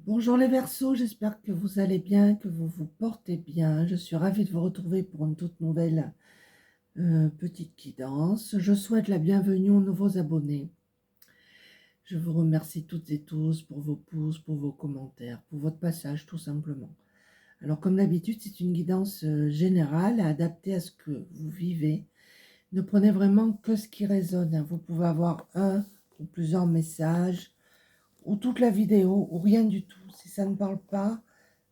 Bonjour les Verseaux, j'espère que vous allez bien, que vous vous portez bien. Je suis ravie de vous retrouver pour une toute nouvelle petite guidance. Je souhaite la bienvenue aux nouveaux abonnés. Je vous remercie toutes et tous pour vos pouces, pour vos commentaires, pour votre passage tout simplement. Alors comme d'habitude, c'est une guidance générale adaptée à ce que vous vivez. Ne prenez vraiment que ce qui résonne, hein. Vous pouvez avoir un ou plusieurs messages, ou toute la vidéo, ou rien du tout. Si ça ne parle pas,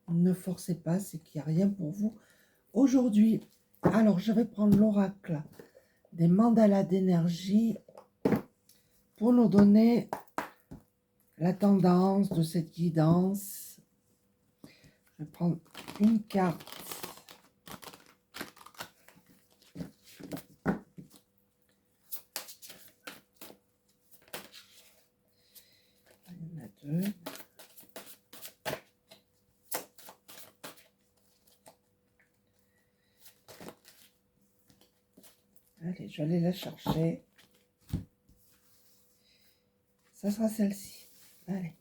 ne forcez pas, c'est qu'il n'y a rien pour vous aujourd'hui. Alors, je vais prendre l'oracle des mandalas d'énergie pour nous donner la tendance de cette guidance. Je vais prendre une carte. Il y en a deux. Allez, je vais aller la chercher. Ça sera celle-ci. Allez.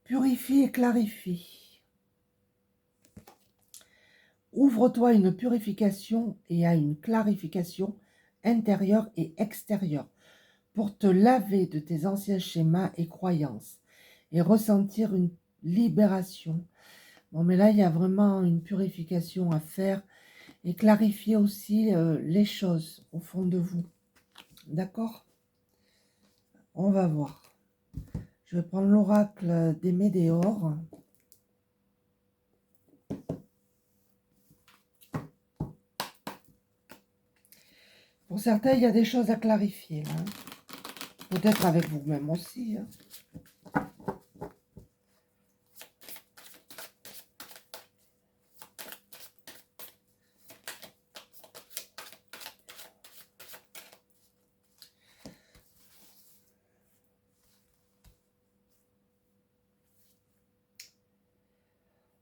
Purifie et clarifie. Ouvre-toi à une purification et à une clarification intérieure et extérieure pour te laver de tes anciens schémas et croyances et ressentir une libération. Bon, mais là, il y a vraiment une purification à faire et clarifier aussi les choses au fond de vous. D'accord? On va voir. Je vais prendre l'oracle des météores. Pour certains, il y a des choses à clarifier. Hein. Peut-être avec vous-même aussi. Hein.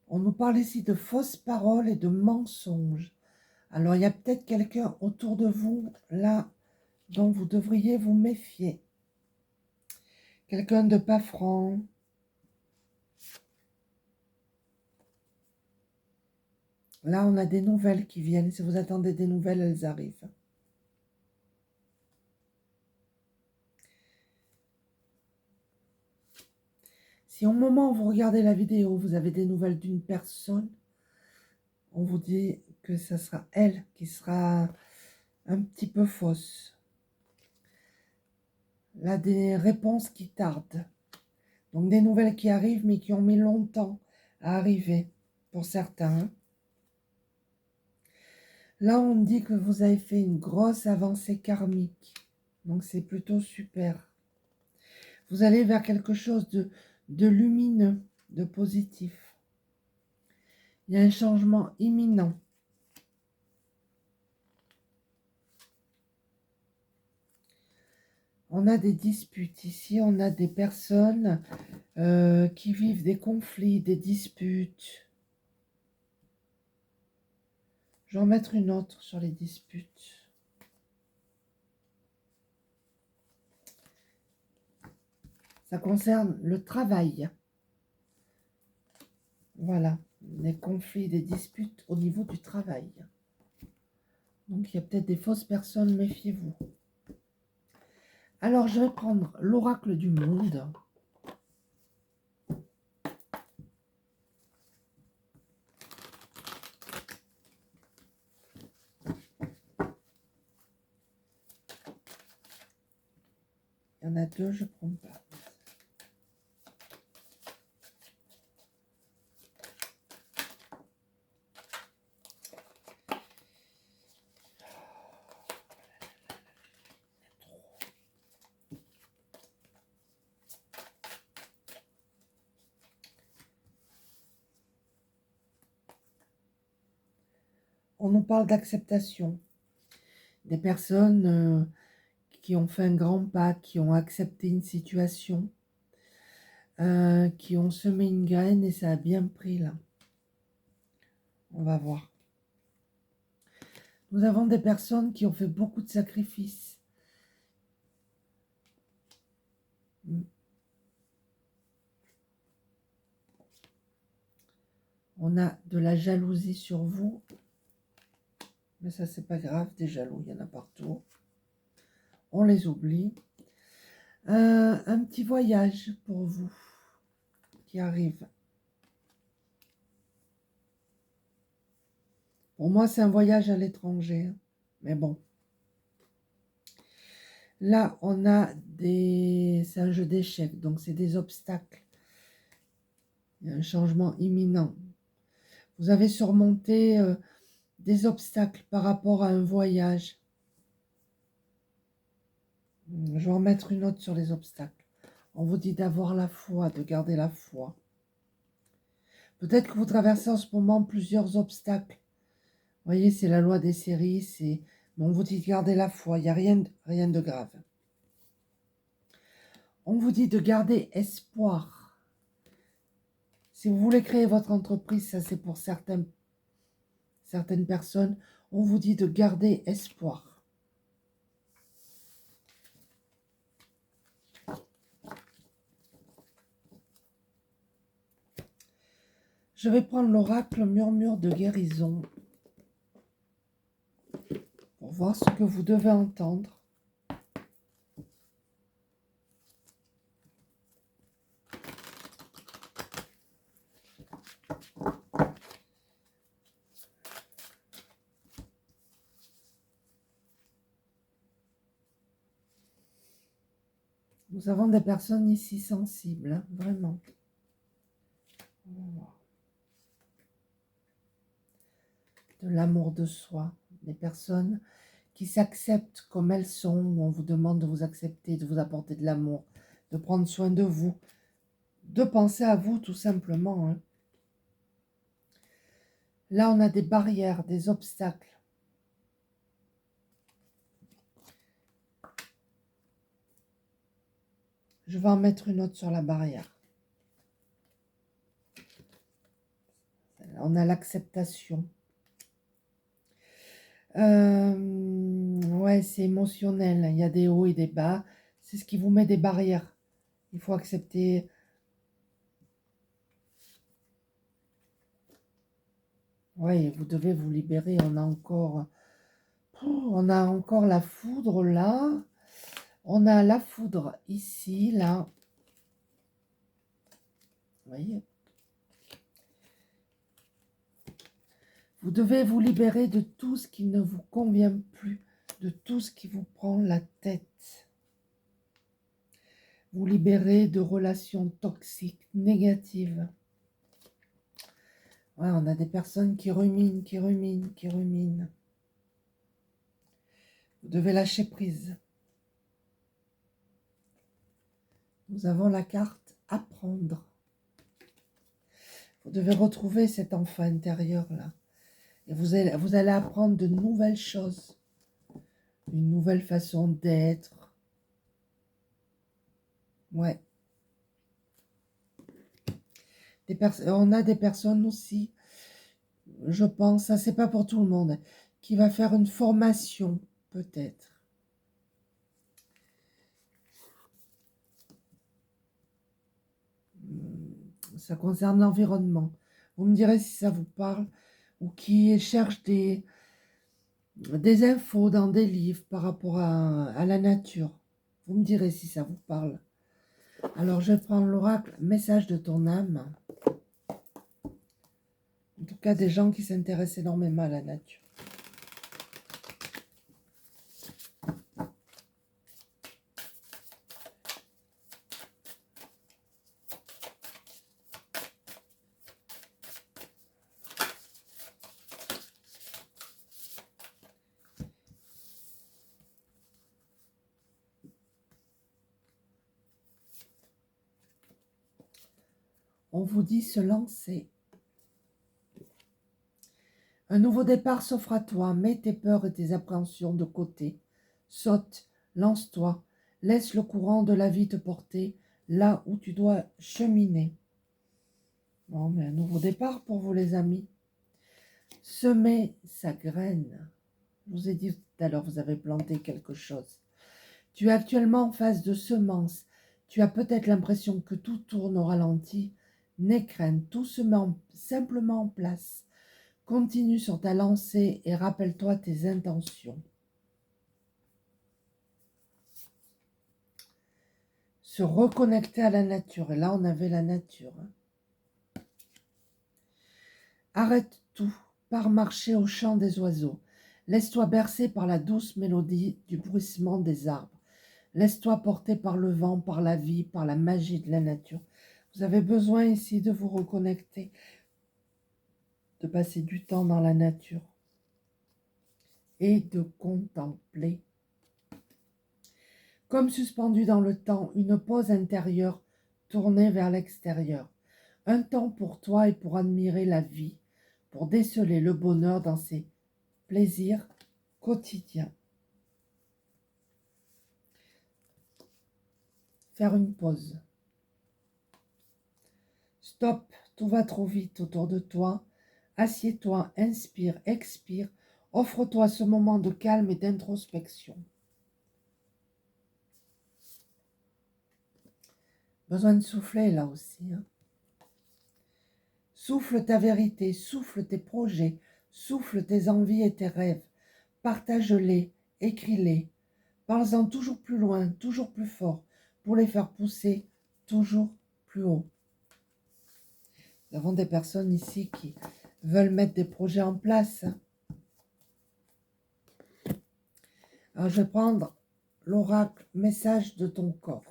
On nous parle ici de fausses paroles et de mensonges. Alors, il y a peut-être quelqu'un autour de vous, là, dont vous devriez vous méfier. Quelqu'un de pas franc. Là, on a des nouvelles qui viennent. Si vous attendez des nouvelles, elles arrivent. Si au moment où vous regardez la vidéo, vous avez des nouvelles d'une personne, on vous dit que ce sera elle qui sera un petit peu fausse. Là, des réponses qui tardent. Donc des nouvelles qui arrivent, mais qui ont mis longtemps à arriver pour certains. Là, on dit que vous avez fait une grosse avancée karmique. Donc c'est plutôt super. Vous allez vers quelque chose de lumineux, de positif. Il y a un changement imminent. On a des disputes ici, on a des personnes qui vivent des conflits, des disputes. Je vais en mettre une autre sur les disputes. Ça concerne le travail. Voilà, des conflits, des disputes au niveau du travail. Donc il y a peut-être des fausses personnes, méfiez-vous. Alors je vais prendre l'oracle du monde. Il y en a deux, je ne prends pas. On nous parle d'acceptation. Des personnes qui ont fait un grand pas, qui ont accepté une situation, qui ont semé une graine et ça a bien pris là. On va voir. Nous avons des personnes qui ont fait beaucoup de sacrifices. On a de la jalousie sur vous. Mais ça, c'est pas grave. Des jaloux, il y en a partout. On les oublie. Un petit voyage pour vous qui arrive. Pour moi, c'est un voyage à l'étranger. Mais bon. Là, on a des... C'est un jeu d'échecs, donc c'est des obstacles. Il y a un changement imminent. Vous avez surmonté des obstacles par rapport à un voyage. Je vais en mettre une autre sur les obstacles. On vous dit d'avoir la foi, de garder la foi. Peut-être que vous traversez en ce moment plusieurs obstacles. Vous voyez, c'est la loi des séries. On vous dit de garder la foi. Il n'y a rien de grave. On vous dit de garder espoir. Si vous voulez créer votre entreprise, ça c'est pour certaines personnes, on vous dit de garder espoir. Je vais prendre l'oracle murmure de guérison pour voir ce que vous devez entendre. Nous avons des personnes ici sensibles, hein, vraiment. De l'amour de soi, des personnes qui s'acceptent comme elles sont, où on vous demande de vous accepter, de vous apporter de l'amour, de prendre soin de vous, de penser à vous tout simplement. Hein. Là, on a des barrières, des obstacles. Je vais en mettre une autre sur la barrière. On a l'acceptation. Ouais, c'est émotionnel. Il y a des hauts et des bas. C'est ce qui vous met des barrières. Il faut accepter. Ouais, vous devez vous libérer. On a encore la foudre là. On a la foudre ici, là. Vous voyez? Vous devez vous libérer de tout ce qui ne vous convient plus, de tout ce qui vous prend la tête. Vous libérer de relations toxiques, négatives. Ouais, on a des personnes qui ruminent, qui ruminent, qui ruminent. Vous devez lâcher prise. Nous avons la carte apprendre. Vous devez retrouver cet enfant intérieur là. Et vous allez apprendre de nouvelles choses. Une nouvelle façon d'être. Ouais. On a des personnes aussi, je pense, ça c'est pas pour tout le monde, qui va faire une formation peut-être. Ça concerne l'environnement. Vous me direz si ça vous parle, ou qui cherche des infos dans des livres par rapport à la nature. Vous me direz si ça vous parle. Alors je vais prendre l'oracle, message de ton âme. En tout cas, des gens qui s'intéressent énormément à la nature. On vous dit se lancer. Un nouveau départ s'offre à toi. Mets tes peurs et tes appréhensions de côté. Saute, lance-toi. Laisse le courant de la vie te porter là où tu dois cheminer. Bon, mais un nouveau départ pour vous, les amis. Semer sa graine. Je vous ai dit tout à l'heure, vous avez planté quelque chose. Tu es actuellement en phase de semence Tu as peut-être l'impression que tout tourne au ralenti. N'aie crainte, tout se met simplement en place. Continue sur ta lancée et rappelle-toi tes intentions. Se reconnecter à la nature. Et là, on avait la nature. Arrête tout, pars marcher au chant des oiseaux. Laisse-toi bercer par la douce mélodie du bruissement des arbres. Laisse-toi porter par le vent, par la vie, par la magie de la nature. Vous avez besoin ici de vous reconnecter, de passer du temps dans la nature et de contempler. Comme suspendu dans le temps, une pause intérieure tournée vers l'extérieur. Un temps pour toi et pour admirer la vie, pour déceler le bonheur dans ses plaisirs quotidiens. Faire une pause. Stop, tout va trop vite autour de toi. Assieds-toi, inspire, expire. Offre-toi ce moment de calme et d'introspection. Besoin de souffler là aussi. Souffle ta vérité, souffle tes projets, souffle tes envies et tes rêves. Partage-les, écris-les. Parle-en toujours plus loin, toujours plus fort, pour les faire pousser toujours plus haut. Nous avons des personnes ici qui veulent mettre des projets en place. Alors je vais prendre l'oracle message de ton corps.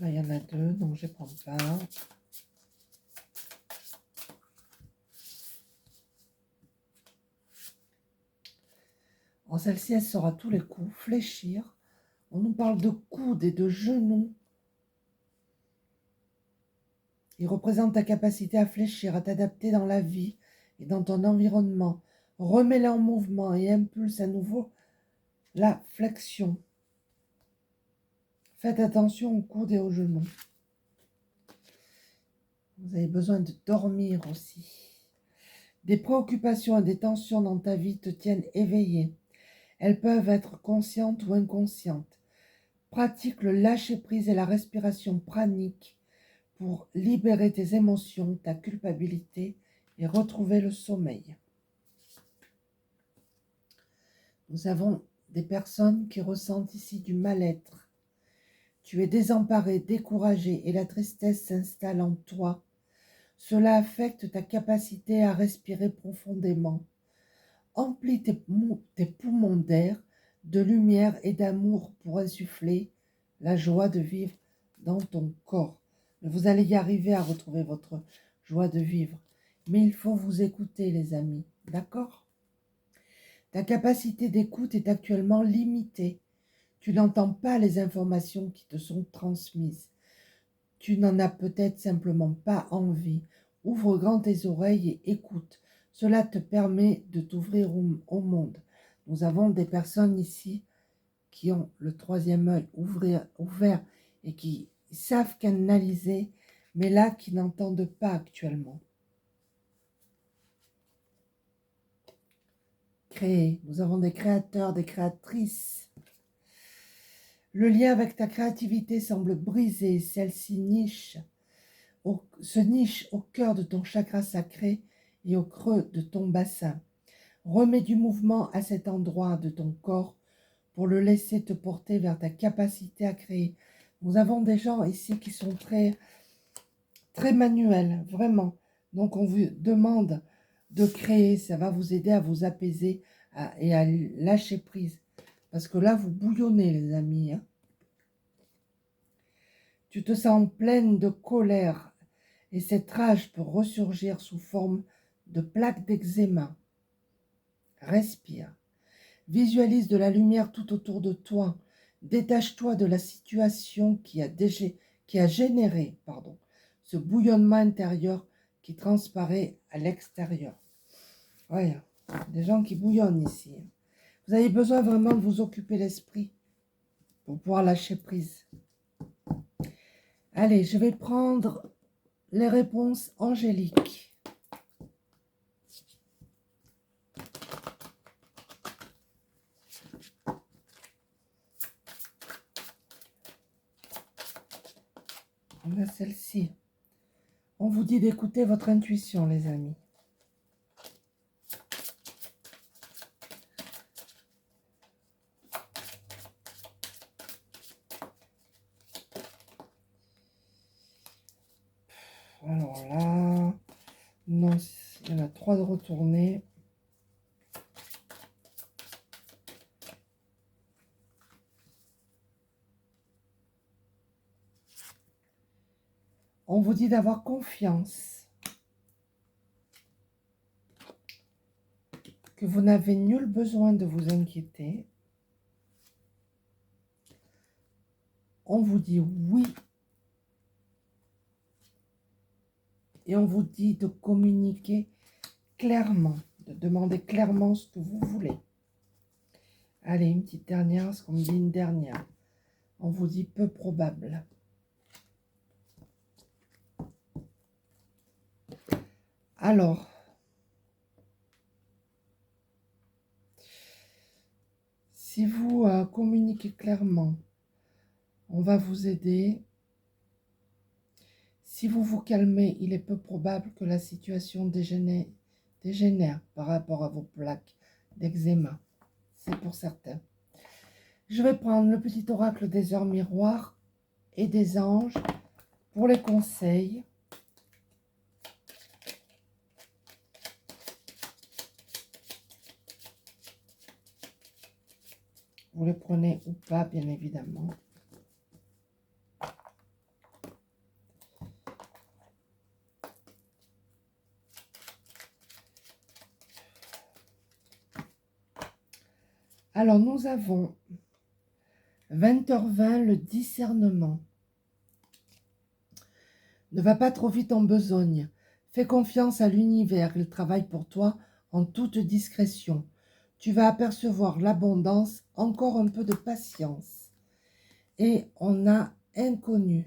Là, il y en a deux, donc je ne prends pas. En celle-ci, elle sort à tous les coups, fléchir. On nous parle de coudes et de genoux. Il représente ta capacité à fléchir, à t'adapter dans la vie et dans ton environnement. Remets-les en mouvement et impulse à nouveau la flexion. Faites attention aux coudes et aux genoux. Vous avez besoin de dormir aussi. Des préoccupations et des tensions dans ta vie te tiennent éveillé. Elles peuvent être conscientes ou inconscientes. Pratique le lâcher-prise et la respiration pranique pour libérer tes émotions, ta culpabilité et retrouver le sommeil. Nous avons des personnes qui ressentent ici du mal-être. Tu es désemparé, découragé et la tristesse s'installe en toi. Cela affecte ta capacité à respirer profondément. Emplis tes poumons d'air, de lumière et d'amour pour insuffler la joie de vivre dans ton corps. Vous allez y arriver à retrouver votre joie de vivre. Mais il faut vous écouter, les amis. D'accord ? Ta capacité d'écoute est actuellement limitée. Tu n'entends pas les informations qui te sont transmises. Tu n'en as peut-être simplement pas envie. Ouvre grand tes oreilles et écoute. Cela te permet de t'ouvrir au monde. Nous avons des personnes ici qui ont le troisième œil ouvert et qui savent canaliser, mais là qui n'entendent pas actuellement. Créer. Nous avons des créateurs, des créatrices. Le lien avec ta créativité semble brisé. Celle-ci se niche au cœur de ton chakra sacré et au creux de ton bassin. Remets du mouvement à cet endroit de ton corps pour le laisser te porter vers ta capacité à créer. Nous avons des gens ici qui sont très, très manuels, vraiment. Donc on vous demande de créer, ça va vous aider à vous apaiser et à lâcher prise. Parce que là, vous bouillonnez, les amis. Tu te sens pleine de colère et cette rage peut ressurgir sous forme de plaques d'eczéma. Respire. Visualise de la lumière tout autour de toi. Détache-toi de la situation qui a généré ce bouillonnement intérieur qui transparaît à l'extérieur. Voilà, des gens qui bouillonnent ici. Vous avez besoin vraiment de vous occuper l'esprit pour pouvoir lâcher prise. Allez, je vais prendre les réponses angéliques. On a celle-ci. On vous dit d'écouter votre intuition, les amis. Alors là, non, il y en a 3 de retourner. On vous dit d'avoir confiance, que vous n'avez nul besoin de vous inquiéter. On vous dit oui. Et on vous dit de communiquer clairement, de demander clairement ce que vous voulez. Allez, une petite dernière, parce qu'on me dit une dernière. On vous dit peu probable. Alors, si vous communiquez clairement, on va vous aider. Si vous vous calmez, il est peu probable que la situation dégénère par rapport à vos plaques d'eczéma. C'est pour certains. Je vais prendre le petit oracle des heures miroirs et des anges pour les conseils. Vous les prenez ou pas, bien évidemment. Alors, nous avons 20h20, le discernement. Ne va pas trop vite en besogne. Fais confiance à l'univers, il travaille pour toi en toute discrétion. Tu vas apercevoir l'abondance, encore un peu de patience. Et on a inconnu.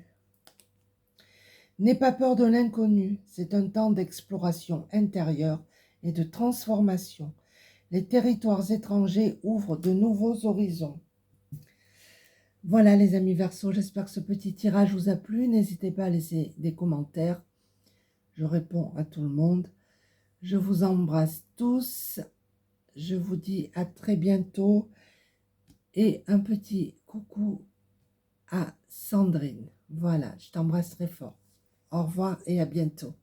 N'aie pas peur de l'inconnu, c'est un temps d'exploration intérieure et de transformation. Les territoires étrangers ouvrent de nouveaux horizons. Voilà les amis Verseaux, j'espère que ce petit tirage vous a plu. N'hésitez pas à laisser des commentaires. Je réponds à tout le monde. Je vous embrasse tous. Je vous dis à très bientôt. Et un petit coucou à Sandrine. Voilà, je t'embrasse très fort. Au revoir et à bientôt.